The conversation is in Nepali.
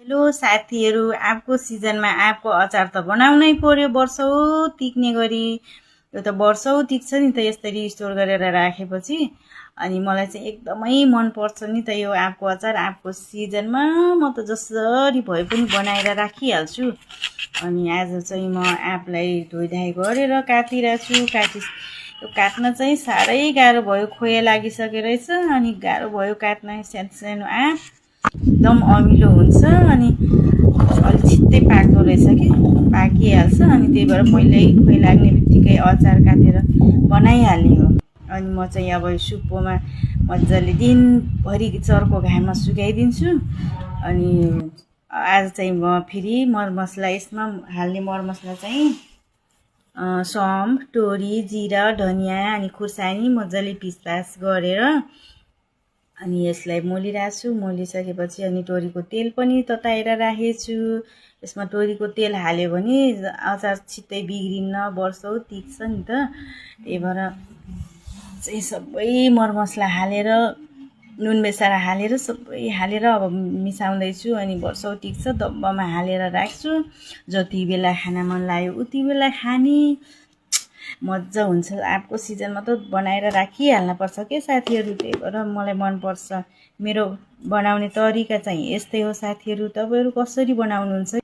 हेलो साथीहरू, आँपको सिजनमा आँपको अचार त बनाउनै पर्यो वर्षौँ टिक्ने गरी। यो त वर्षौँ टिक्छ नि त यसरी स्टोर गरेर राखेपछि। अनि मलाई चाहिँ एकदमै मनपर्छ नि त यो आँपको अचार। आँपको सिजनमा म त जसरी भए पनि बनाएर राखिहाल्छु। अनि आज चाहिँ म आँपलाई धोइधाइ गरेर काटिरहेको छु। यो काट्न चाहिँ साह्रै गाह्रो भयो, खोया लागिसकेको रहेछ। अनि गाह्रो भयो काट्न सानो सानो आँप, एकदम अमिलो हुन्छ अनि अलिक छिट्टै पाक्दो रहेछ कि पाकिहाल्छ। अनि त्यही भएर पहिल्यै खोइ लाग्ने बित्तिकै अचार काटेर बनाइहाल्ने हो। अनि म चाहिँ अब सुपोमा मजाले दिनभरि चर्को घाममा सुकाइदिन्छु। अनि आज चाहिँ म फेरि मरमसला यसमा हाल्ने मरमसला चाहिँ सौम्फ, तोरी, जिरा, धनियाँ अनि खुर्सानी मजाले पिसपास गरेर अनि यसलाई मोलिरहेको छु। मोलिसकेपछि अनि तोरीको तेल पनि तताएर राखेको छु। यसमा तोरीको तेल हाल्यो भने अचार छिट्टै बिग्रिन्न, वर्षौँ टिक्छ नि त। त्यही भएर चाहिँ सबै मरमसला हालेर नुन बेसारा हालेर सबै हालेर अब मिसाउँदैछु। अनि वर्षौँ टिक्छ, डब्बामा हालेर राख्छु। जति बेला खान मन लाग्यो उति बेला खाने मजा हुन्छ। आँपको सिजनमा त बनाएर राखिहाल्न पर्छ के साथीहरू। त्यही भएर मलाई मनपर्छ। मेरो बनाउने तरिका चाहिँ यस्तै हो साथीहरू। तपाईँहरू कसरी बनाउनुहुन्छ?